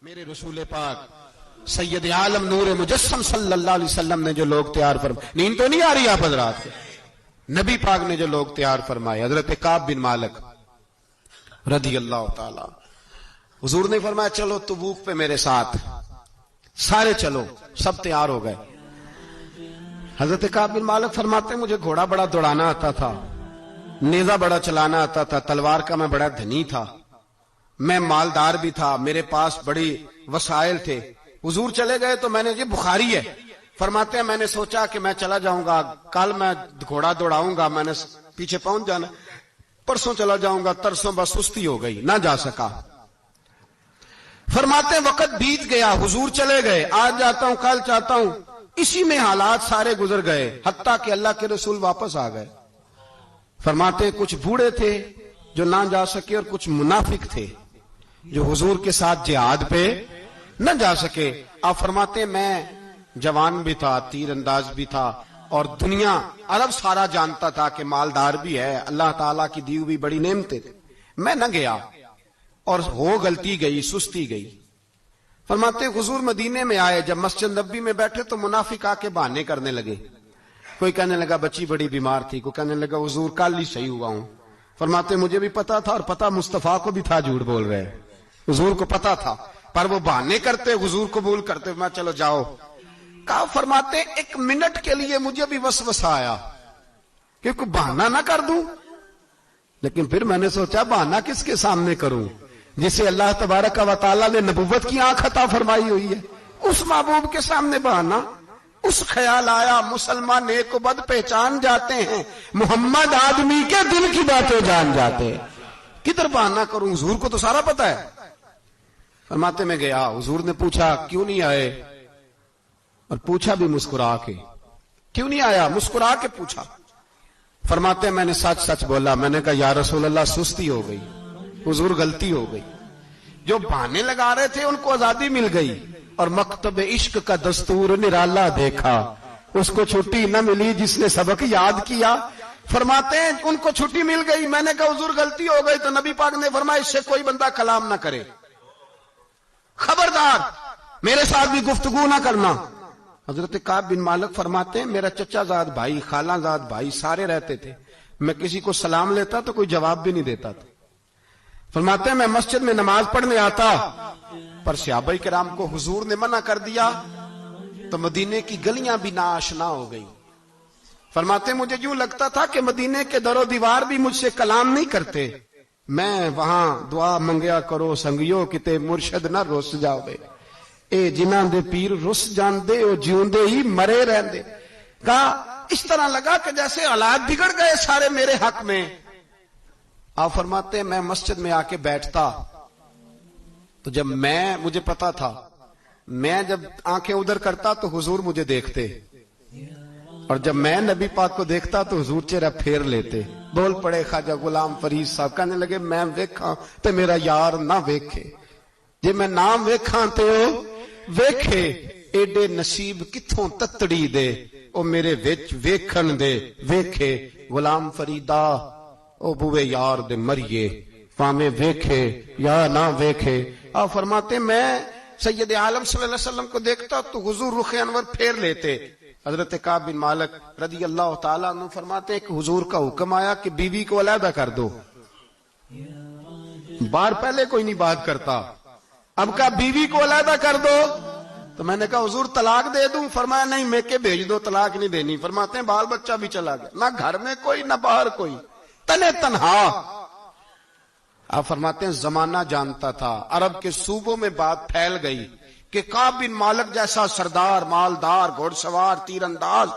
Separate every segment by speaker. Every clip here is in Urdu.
Speaker 1: میرے رسول پاک سید عالم نور مجسم صلی اللہ علیہ وسلم نے جو لوگ تیار فرمائے، نیند تو نہیں آ رہی آپ حضرات کے، نبی پاک نے جو لوگ تیار فرمائے، حضرت کعب بن مالک رضی اللہ تعالی، حضور نے فرمایا چلو تبوک پہ میرے ساتھ، سارے چلو، سب تیار ہو گئے۔ حضرت کعب بن مالک فرماتے ہیں مجھے گھوڑا بڑا دوڑانا آتا تھا، نیزہ بڑا چلانا آتا تھا، تلوار کا میں بڑا دھنی تھا، میں مالدار بھی تھا، میرے پاس بڑی وسائل تھے۔ حضور چلے گئے تو میں نے، یہ بخاری ہے، فرماتے ہیں میں نے سوچا کہ میں چلا جاؤں گا، کل میں گھوڑا دوڑاؤں گا، میں نے پیچھے پہنچ جانا، پرسوں چلا جاؤں گا، ترسوں بس سستی ہو گئی، نہ جا سکا۔ فرماتے ہیں وقت بیت گیا، حضور چلے گئے، آج جاتا ہوں کل چاہتا ہوں، اسی میں حالات سارے گزر گئے، حتیٰ کہ اللہ کے رسول واپس آ گئے۔ فرماتے ہیں کچھ بوڑھے تھے جو نہ جا سکے اور کچھ منافق تھے جو حضور کے ساتھ جہاد پہ نہ جا سکے۔ آپ فرماتے ہیں میں جوان بھی تھا، تیر انداز بھی تھا، اور دنیا عرب سارا جانتا تھا کہ مالدار بھی ہے، اللہ تعالیٰ کی دی ہوئی بڑی نعمتیں تھے، میں نہ گیا اور ہو غلطی گئی، سستی گئی۔ فرماتے ہیں حضور مدینے میں آئے، جب مسجد نبوی میں بیٹھے تو منافق آ کے بہانے کرنے لگے، کوئی کہنے لگا بچی بڑی بیمار تھی، کوئی کہنے لگا حضور کل ہی صحیح ہوا ہوں۔ فرماتے مجھے بھی پتا تھا اور پتا مصطفیٰ کو بھی تھا جھوٹ بول رہے، حضور کو پتا تھا، پر وہ بہانے کرتے، حضور قبول کرتے، میں چلو جاؤ۔ کہا فرماتے ایک منٹ کے لیے مجھے بھی وسوسہ آیا کہ کوئی بہانہ نہ کر دوں، لیکن پھر میں نے سوچا بہانہ کس کے سامنے کروں جسے اللہ تبارک و تعالیٰ نے نبوت کی آنکھ عطا فرمائی ہوئی ہے، اس محبوب کے سامنے بہانہ۔ اس خیال آیا مسلمان نیک و بد پہچان جاتے ہیں، محمد آدمی کے دل کی باتیں جان جاتے ہیں، کدھر بہانہ کروں، حضور کو تو سارا پتا ہے۔ فرماتے میں گیا، حضور نے پوچھا کیوں نہیں آئے، اور پوچھا بھی مسکرا کے، کیوں نہیں آیا، مسکرا کے پوچھا۔ فرماتے میں نے سچ سچ بولا، میں نے کہا یا رسول اللہ سستی ہو گئی، حضور غلطی ہو گئی، جو بہانے لگا رہے تھے ان کو آزادی مل گئی، اور مکتب عشق کا دستور نرالا دیکھا، اس کو چھٹی نہ ملی جس نے سبق یاد کیا۔ فرماتے ہیں ان کو چھٹی مل گئی، میں نے کہا حضور غلطی ہو گئی، تو نبی پاک نے فرمایا اس سے کوئی بندہ کلام نہ کرے، خبردار میرے ساتھ بھی گفتگو نہ کرنا۔ حضرت کعب بن مالک فرماتے ہیں میرا چچا زاد بھائی، خالہ زاد بھائی سارے رہتے تھے، میں کسی کو سلام لیتا تو کوئی جواب بھی نہیں دیتا تھا۔ فرماتے ہیں میں مسجد میں نماز پڑھنے آتا، پر صحابہ کرام کو حضور نے منع کر دیا تو مدینے کی گلیاں بھی ناآشنا ہو گئی۔ فرماتے ہیں مجھے یوں لگتا تھا کہ مدینے کے در و دیوار بھی مجھ سے کلام نہیں کرتے، میں وہاں دعا منگیا کرو سنگیو کتے مرشد نہ رس جاوے، اے جنہاں دے پیر رس جاندے او جیوندے ہی مرے رہندے۔ کہا اس طرح لگا کہ جیسے حالات بگڑ گئے سارے میرے حق میں۔ آپ فرماتے ہیں میں مسجد میں آ کے بیٹھتا تو جب مجھے پتا تھا میں جب آنکھیں ادھر کرتا تو حضور مجھے دیکھتے، اور جب میں نبی پاک کو دیکھتا تو حضور چہرہ پھیر لیتے۔ بول پڑے خواجہ غلام فرید صاحب، کہنے لگے میں ویکھاں تے میرا یار نہ ویکھے، جے میں نام ویکھاں تے او ویکھے، ایڈے نصیب کتھوں تتڑی دے او میرے وچ ویکھن دے ویکھے، غلام فریدا او بوے یار دے مریے پامے ویکھے یا نہ ویکھے۔ آپ فرماتے میں سید عالم صلی اللہ علیہ وسلم کو دیکھتا تو حضور رخ انور پھیر لیتے۔ حضرت کعب بن مالک رضی اللہ تعالیٰ عنہ فرماتے ہیں کہ حضور کا حکم آیا کہ بیوی کو علیحدہ کر دو، بار پہلے کوئی نہیں بات کرتا، اب کہا بیوی کو علیحدہ کر دو، تو میں نے کہا حضور طلاق دے دوں، فرمایا نہیں میکے بھیج دو، طلاق نہیں دینی۔ فرماتے ہیں بال بچہ بھی چلا گیا، نہ گھر میں کوئی نہ باہر کوئی، تنے تنہا۔ آپ فرماتے ہیں زمانہ جانتا تھا، عرب کے صوبوں میں بات پھیل گئی کہ کعب بن مالک جیسا سردار، مالدار، گھوڑ سوار، تیر انداز،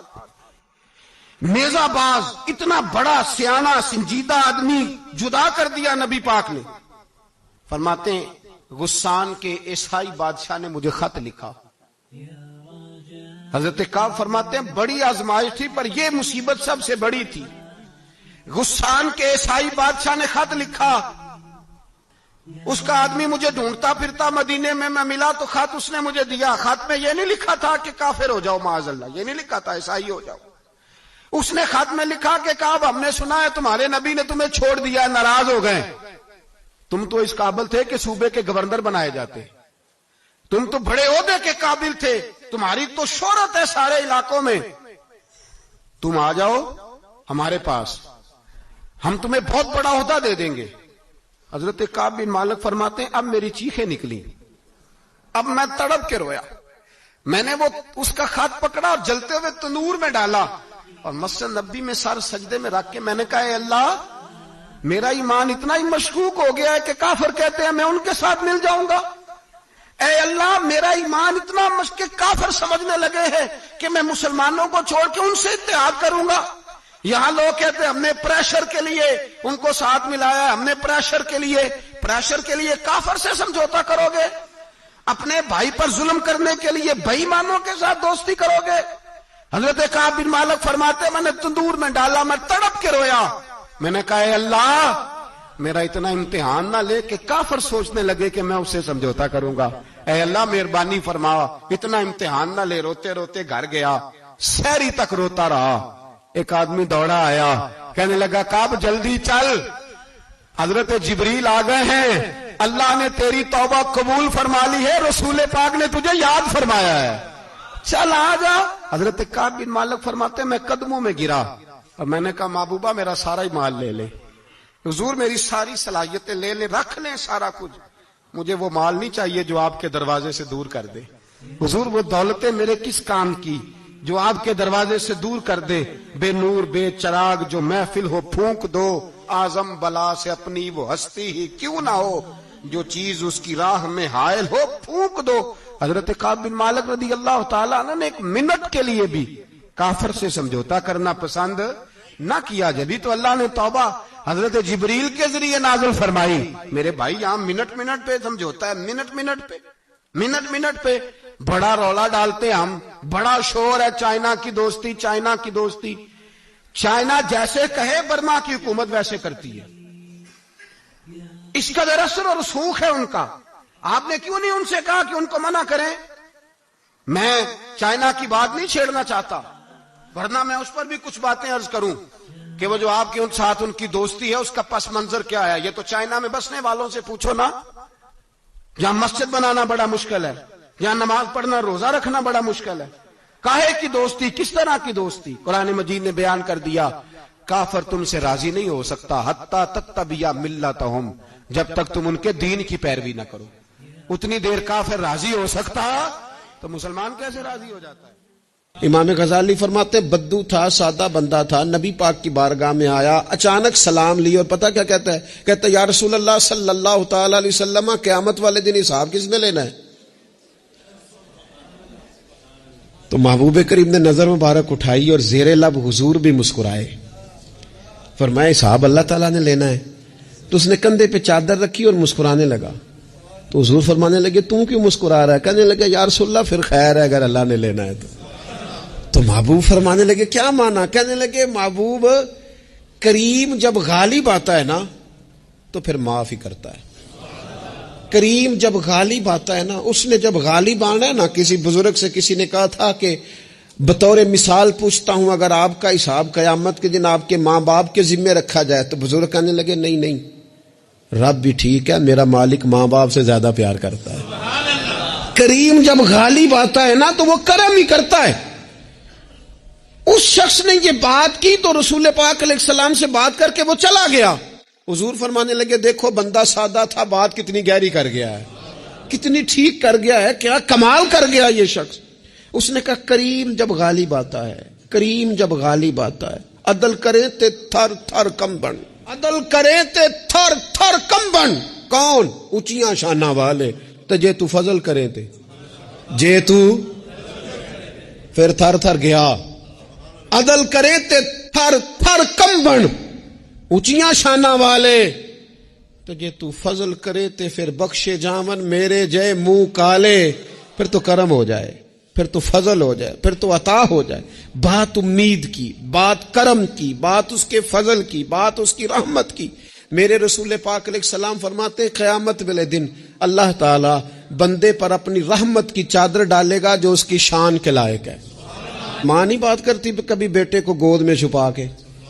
Speaker 1: نیزہ باز، اتنا بڑا سیانہ سنجیدہ آدمی جدا کر دیا نبی پاک نے۔ فرماتے ہیں غسان کے عیسائی بادشاہ نے مجھے خط لکھا۔ حضرت کعب فرماتے ہیں بڑی آزمائش تھی پر یہ مصیبت سب سے بڑی تھی۔ غسان کے عیسائی بادشاہ نے خط لکھا، اس کا آدمی مجھے ڈھونڈتا پھرتا مدینے میں، میں ملا تو خط اس نے مجھے دیا۔ خط میں یہ نہیں لکھا تھا کہ کافر ہو جاؤ معاذ اللہ، یہ نہیں لکھا تھا عیسائی ہو جاؤ، اس نے خط میں لکھا کہ کعب ہم نے سنا ہے تمہارے نبی نے تمہیں چھوڑ دیا، ناراض ہو گئے، تم تو اس قابل تھے کہ صوبے کے گورنر بنائے جاتے، تم تو بڑے عہدے کے قابل تھے, تمہاری تو شہرت ہے سارے علاقوں میں, تم آ جاؤ ہمارے پاس, ہم تمہیں بہت بڑا عہدہ دے دیں گے. حضرت کعب بن مالک فرماتے ہیں اب میری چیخیں نکلی, اب میں تڑپ کے رویا. میں نے وہ اس کا خط پکڑا اور جلتے ہوئے تنور میں ڈالا اور مسجد نبی میں سر سجدے میں رکھ کے میں نے کہا اے اللہ, میرا ایمان اتنا ہی مشکوک ہو گیا ہے کہ کافر کہتے ہیں میں ان کے ساتھ مل جاؤں گا. اے اللہ, میرا ایمان اتنا کہ کافر سمجھنے لگے ہیں کہ میں مسلمانوں کو چھوڑ کے ان سے اتحاد کروں گا. یہاں لوگ کہتے ہیں ہم نے پریشر کے لیے ان کو ساتھ ملایا ہے, ہم نے پریشر کے لیے کافر سے سمجھوتا کرو گے, اپنے بھائی پر ظلم کرنے کے لیے بے ایمانوں کے ساتھ دوستی کرو گے. حضرت کعب بن مالک فرماتے ہیں میں نے تندور میں ڈالا, میں تڑپ کے رویا. میں نے کہا اے اللہ, میرا اتنا امتحان نہ لے کہ کافر سوچنے لگے کہ میں اسے سمجھوتا کروں گا. اے اللہ مہربانی فرما, اتنا امتحان نہ لے. روتے روتے گھر گیا, سحری تک روتا رہا. ایک آدمی دوڑا آیا, کہنے لگا کعب جلدی چل, حضرت جبریل آ گئے ہیں, اللہ نے تیری توبہ قبول فرما لی ہے, رسول پاک نے تجھے یاد فرمایا ہے, چل آ جا. حضرت کعب بن مالک فرماتے ہیں میں قدموں میں گرا اور میں نے کہا محبوبہ میرا سارا ہی مال لے لے, حضور میری ساری صلاحیتیں لے لے, رکھ لیں سارا کچھ, مجھے وہ مال نہیں چاہیے جو آپ کے دروازے سے دور کر دے. حضور وہ دولتیں میرے کس کام کی جو آپ کے دروازے سے دور کر دے. بے نور بے چراغ جو محفل ہو پھونک دو, اعظم بلا سے اپنی وہ ہستی ہی کیوں نہ ہو, جو چیز اس کی راہ میں حائل ہو پھونک دو. حضرت کعب بن مالک رضی اللہ تعالیٰ عنہ نے ایک منٹ کے لیے بھی کافر سے سمجھوتا کرنا پسند نہ کیا. جبھی تو اللہ نے توبہ حضرت جبریل کے ذریعے نازل فرمائی. میرے بھائی یہاں منٹ پہ سمجھوتا ہے, منٹ پہ بڑا رولا ڈالتے ہم, بڑا شور ہے چائنا کی دوستی. چائنا جیسے کہے برما کی حکومت ویسے کرتی ہے, اس کا اثر اور رسوخ ہے ان کا. آپ نے کیوں نہیں ان سے کہا کہ ان کو منع کریں؟ میں چائنا کی بات نہیں چھیڑنا چاہتا, ورنہ میں اس پر بھی کچھ باتیں عرض کروں کہ وہ جو آپ کے ساتھ ان کی دوستی ہے اس کا پس منظر کیا ہے. یہ تو چائنا میں بسنے والوں سے پوچھو نا, جہاں مسجد بنانا بڑا مشکل ہے, جہاں نماز پڑھنا روزہ رکھنا بڑا مشکل ہے. کاہے کی دوستی, کس طرح کی دوستی؟ قرآن مجید نے بیان کر دیا کافر تم سے راضی نہیں ہو سکتا حتی تتبع ملتہم, جب تک تم ان کے دین کی پیروی نہ کرو. اتنی دیر کافر راضی ہو سکتا تو مسلمان کیسے راضی ہو جاتا ہے؟
Speaker 2: امام غزالی فرماتے بدو تھا, سادہ بندہ تھا, نبی پاک کی بارگاہ میں آیا, اچانک سلام لی اور پتہ کیا کہتا ہے؟ کہتا ہے یا رسول اللہ صلی اللہ تعالی علیہ وسلم, قیامت والے دن حساب کس نے لینا ہے؟ تو محبوب کریم نے نظر مبارک اٹھائی اور زیر لب حضور بھی مسکرائے, فرمایا حساب اللہ تعالیٰ نے لینا ہے. تو اس نے کندھے پہ چادر رکھی اور مسکرانے لگا. تو حضور فرمانے لگے تم کیوں مسکرا رہا ہے؟ کہنے لگے یا رسول اللہ پھر خیر ہے اگر اللہ نے لینا ہے تو محبوب فرمانے لگے کیا مانا؟ کہنے لگے محبوب کریم جب غالب آتا ہے نا تو پھر معاف ہی کرتا ہے. کریم جب غالب آتا ہے نا, اس نے جب غالب آنا ہے نا, کسی بزرگ سے کسی نے کہا تھا کہ بطور مثال پوچھتا ہوں اگر آپ کا حساب قیامت کے دن آپ کے ماں باپ کے ذمے رکھا جائے, تو بزرگ کہنے لگے نہیں, رب بھی ٹھیک ہے, میرا مالک ماں باپ سے زیادہ پیار کرتا ہے. کریم جب غالب آتا ہے نا تو وہ کرم ہی کرتا ہے. اس شخص نے یہ بات کی تو رسول پاک علیہ السلام سے بات کر کے وہ چلا گیا. حضور فرمانے لگے دیکھو بندہ سادہ تھا, بات کتنی گہری کر گیا ہے, کتنی ٹھیک کر گیا ہے, کیا کمال کر گیا یہ شخص. اس نے کہا کریم جب غالب آتا ہے, کریم جب غالب آتا ہے, عدل کرے تے تھر تھر کمبن, عدل کرے تے تھر تھر کمبن. کون؟ اونچیاں شانہ والے. تو جے تو فضل کرے تے, جے تو پھر تھر تھر گیا. عدل کرے تے تھر تھر کمبن, اونچیاں شانہ والے. تو جے تو فضل کرے تے پھر بخشے جامن میرے جے منہ کالے. پھر تو کرم ہو جائے, پھر تو فضل ہو جائے, پھر تو عطا ہو جائے. بات امید کی, بات کرم کی, بات اس کے فضل کی, بات اس کی رحمت کی. میرے رسول پاک علیہ السلام فرماتے ہیں قیامت والے دن اللہ تعالی بندے پر اپنی رحمت کی چادر ڈالے گا جو اس کی شان کے لائق ہے. ماں نہیں بات کرتی کبھی بیٹے کو گود میں چھپا کے,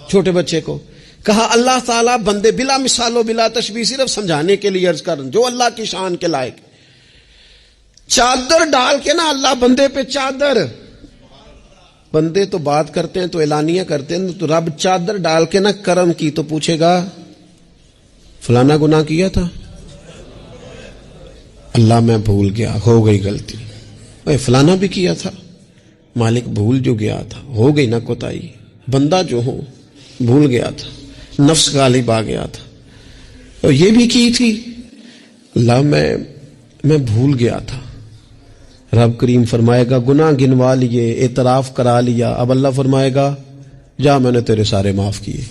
Speaker 2: چھوٹے بچے کو. کہا اللہ تعالیٰ بندے بلا مثال و بلا تشبیہ, صرف سمجھانے کے لیے عرض کر جو اللہ کی شان کے لائق. چادر ڈال کے نا اللہ بندے پہ چادر، بندے تو بات کرتے ہیں تو اعلانیہ کرتے ہیں، تو رب چادر ڈال کے نا کرم کی تو پوچھے گا فلانا گناہ کیا تھا، اللہ میں بھول گیا، ہو گئی غلطی، اے فلانا بھی کیا تھا، مالک بھول جو گیا تھا، ہو گئی نا کوتاہی، بندہ جو ہوں بھول گیا تھا، نفس غالب آ گیا تھا، اور یہ بھی کی تھی، اللہ میں بھول گیا تھا۔ رب کریم فرمائے گا گناہ گنوا لیے، اعتراف کرا لیا، اب اللہ فرمائے گا جا میں نے تیرے سارے معاف کیے۔